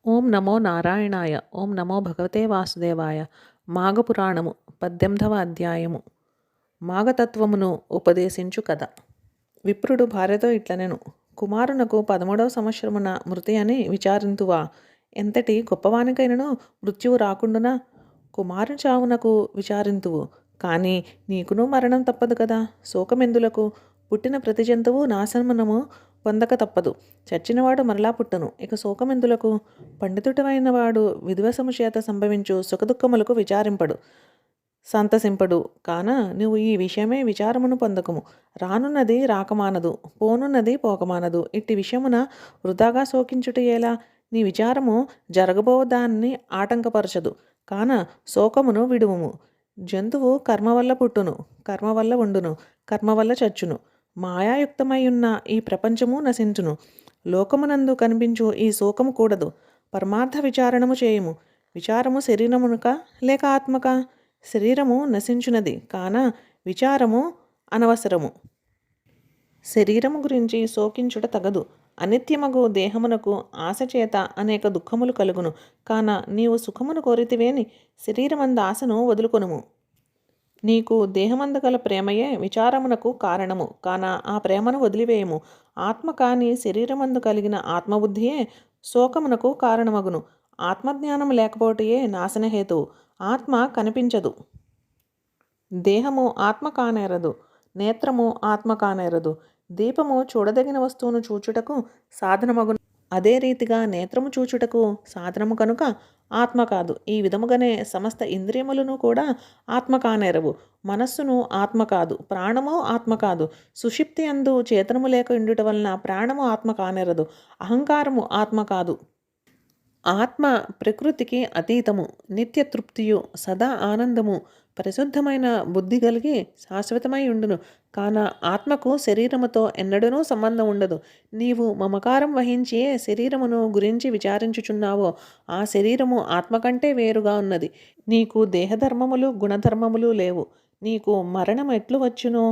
ఓం నమో నారాయణాయ. ఓం నమో భగవతే వాసుదేవాయ. మాఘపురాణము 18వ అధ్యాయము. మాఘతత్వమును ఉపదేశించు కథ. విప్రుడు భార్యతో ఇట్లనెను: కుమారునకు 13వ సంవత్సరమున మృతి అని విచారింతువా? ఎంతటి గొప్పవానికైనను మృత్యువు రాకుండునా? కుమారుని చావునకు విచారింతువు, కానీ నీకును మరణం తప్పదు కదా. శోకమెందులకు? పుట్టిన ప్రతి జంతువు నాశనము పొందక తప్పదు. చచ్చినవాడు మరలా పుట్టను, ఇక శోకమెందులకు? పండితుడైన వాడు విధ్వసము చేత సంభవించు సుఖదుఖములకు విచారింపడు, సంతసింపడు. కాన నువ్వు ఈ విషయమే విచారమును పొందకము. రానున్నది రాకమానదు, పోనున్నది పోకమానదు. ఇట్టి విషయమున వృధాగా శోకించుట ఎలా? నీ విచారము జరగబో దాన్ని ఆటంకపరచదు, కాన శోకమును విడువుము. జంతువు కర్మ వల్ల పుట్టును, కర్మ వల్ల ఉండును, కర్మ వల్ల చచ్చును. మాయాయుక్తమై ఉన్న ఈ ప్రపంచము నశించును. లోకమునందు కనిపించు ఈ శోకము కూడదు. పరమార్థ విచారణము చేయుము. విచారము శరీరమునక లేక ఆత్మక? శరీరము నశించునది, కాన విచారము అనవసరము. శరీరము గురించి శోకించుట తగదు. అనిత్యమగు దేహమునకు ఆశ చేత అనేక దుఃఖములు కలుగును, కాన నీవు సుఖమును కోరితివేని శరీరమంద ఆశను వదులుకొనుము. నీకు దేహమందు గల ప్రేమయే విచారమునకు కారణము, కాన ఆ ప్రేమను వదిలివేయము. ఆత్మ కాని శరీరమందు కలిగిన ఆత్మబుద్ధియే శోకమునకు కారణమగును. ఆత్మజ్ఞానము లేకపోవటయే నాశనహేతువు. ఆత్మ కనిపించదు, దేహము ఆత్మ కానేరదు, నేత్రము ఆత్మ కానేరదు. దీపము చూడదగిన వస్తువును చూచుటకు సాధనమగును, అదే రీతిగా నేత్రము చూచుటకు సాధనము కనుక ఆత్మ కాదు. ఈ విధముగానే సమస్త ఇంద్రియములను కూడా ఆత్మ కానేరవు. మనస్సును ఆత్మ కాదు, ప్రాణము ఆత్మ కాదు. సుషిప్తి అందు చేతనము లేక ఉండుట వలన ప్రాణము ఆత్మ కానేరదు. అహంకారము ఆత్మ కాదు. ఆత్మ ప్రకృతికి అతీతము, నిత్య తృప్తియు, సదా ఆనందము, పరిశుద్ధమైన బుద్ధి కలిగి శాశ్వతమై ఉండును. కాన ఆత్మకు శరీరముతో ఎన్నడూనూ సంబంధం ఉండదు. నీవు మమకారం వహించి ఏ శరీరమును గురించి విచారించుచున్నావో ఆ శరీరము ఆత్మ కంటే వేరుగా ఉన్నది. నీకు దేహధర్మములు గుణధర్మములు లేవు. నీకు మరణం ఎట్లు వచ్చును?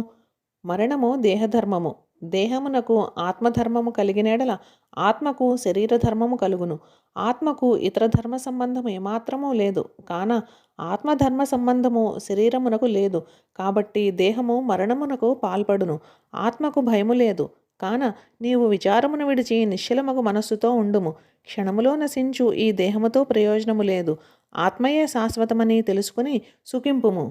మరణము దేహధర్మము. దేహమునకు ఆత్మధర్మము కలిగినెడల ఆత్మకు శరీరధర్మము కలుగును. ఆత్మకు ఇతర ధర్మ సంబంధము ఏమాత్రమూ లేదు, కాన ఆత్మధర్మ సంబంధము శరీరమునకు లేదు. కాబట్టి దేహము మరణమునకు పాల్పడును. ఆత్మకు భయము లేదు, కాన నీవు విచారమును విడిచి నిశ్చలమగు మనస్సుతో ఉండుము. క్షణములో నశించు ఈ దేహముతో ప్రయోజనము లేదు. ఆత్మయే శాశ్వతమని తెలుసుకుని సుఖింపుము.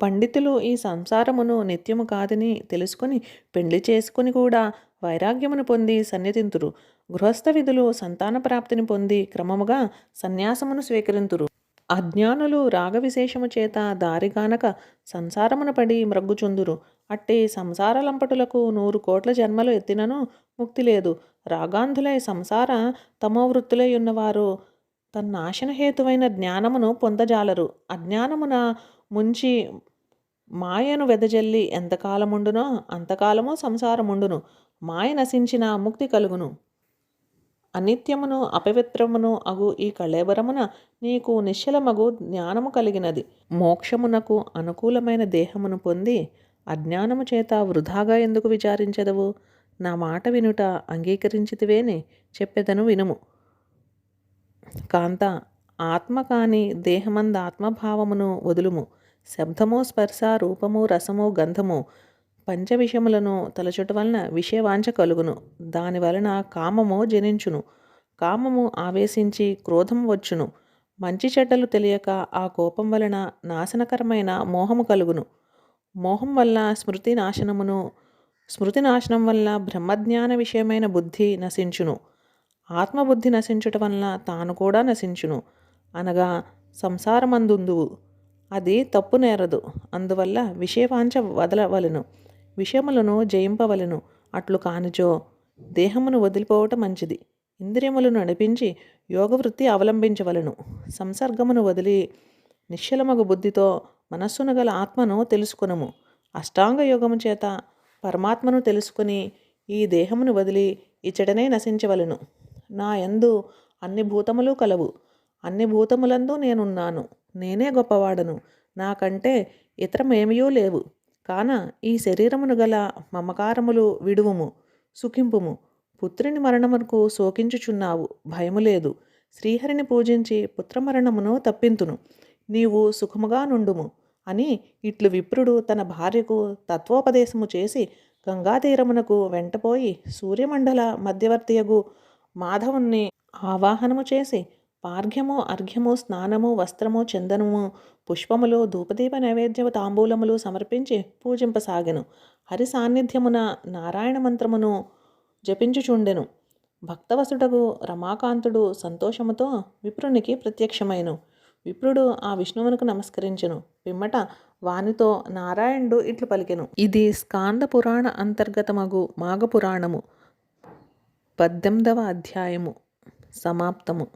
పండితులు ఈ సంసారమును నిత్యము కాదని తెలుసుకుని పెండ్లి చేసుకుని కూడా వైరాగ్యమును పొంది సన్యతింతురు. గృహస్థ విధులు సంతాన ప్రాప్తిని పొంది క్రమముగా సన్యాసమును స్వీకరింతురు. అజ్ఞానులు రాగ విశేషము చేత దారిగానక సంసారమున పడి మ్రగ్గుచుందురు. అట్టి సంసార లంపటులకు 100 కోట్ల జన్మలు ఎత్తినను ముక్తి లేదు. రాగాంధులై సంసార తమోవృత్తులై ఉన్నవారు తన్నాశనహేతువైన జ్ఞానమును పొందజాలరు. అజ్ఞానమున ముంచి మాయను వెదజల్లి ఎంతకాలముండునో అంతకాలము సంసారముండును. మాయ నశించిన ముక్తి కలుగును. అనిత్యమును అపవిత్రమును అగు ఈ కళేబరమున నీకు నిశ్చలమగు జ్ఞానము కలిగినది. మోక్షమునకు అనుకూలమైన దేహమును పొంది అజ్ఞానము చేత వృధాగా ఎందుకు విచారించదవు? నా మాట వినుట అంగీకరించితివేని చెప్పెదను వినుము. కాంత, ఆత్మ కాని దేహమంద ఆత్మభావమును వదులుము. శబ్దము, స్పర్శ, రూపము, రసము, గంధము పంచ విషయములను తలచుట వలన విషయవాంఛ కలుగును. దాని వలన కామము జనించును. కామము ఆవేశించి క్రోధము వచ్చును. మంచి చెడ్డలు తెలియక ఆ కోపం వలన నాశనకరమైన మోహము కలుగును. మోహం వల్ల స్మృతి నాశనమును, స్మృతి నాశనం వల్ల బ్రహ్మజ్ఞాన విషయమైన బుద్ధి నశించును. ఆత్మబుద్ధి నశించుట వలన తాను కూడా నశించును. అనగా సంసారమందుందువు, అది తప్పు నేరదు. అందువల్ల విషయవాంఛ వదలవలను, విషయములను జయింపవలను. అట్లు కానిచో దేహమును వదిలిపోవటం మంచిది. ఇంద్రియములను నడిపించి యోగవృత్తి అవలంబించవలను. సంసర్గమును వదిలి నిశ్చలమగు బుద్ధితో మనస్సును గల ఆత్మను తెలుసుకొనుము. అష్టాంగ యోగము చేత పరమాత్మను తెలుసుకుని ఈ దేహమును వదిలి ఇచ్చటనే నశించవలను. నా యందు అన్ని భూతములు కలవు. అన్ని భూతములందు నేనున్నాను. నేనే గొప్పవాడను. నాకంటే ఇతరమేమియూ లేవు. కాన ఈ శరీరమును గల మమకారములు విడువుము, సుఖింపుము. పుత్రుని మరణమునకు శోకించుచున్నావు, భయము లేదు. శ్రీహరిని పూజించి పుత్రమరణమును తప్పింతును. నీవు సుఖముగా నుండుము అని ఇట్లు విప్రుడు తన భార్యకు తత్వోపదేశము చేసి గంగాతీరమునకు వెంటపోయి సూర్యమండల మధ్యవర్తియగు మాధవుణ్ణి ఆవాహనము చేసి పార్ఘ్యము, అర్ఘ్యము, స్నానము, వస్త్రము, చందనము, పుష్పములు, ధూపదీప నైవేద్యము, తాంబూలములు సమర్పించి పూజింపసాగెను. హరి సాన్నిధ్యమున నారాయణ మంత్రమును జపించుచుండెను. భక్తవసుడగు రమాకాంతుడు సంతోషముతో విప్రునికి ప్రత్యక్షమైను. విప్రుడు ఆ విష్ణువునకు నమస్కరించెను. పిమ్మట వానితో నారాయణుడు ఇట్లు పలికెను. ఇది స్కాంద పురాణ అంతర్గతమగు మాఘపురాణము 18వ అధ్యాయము సమాప్తము.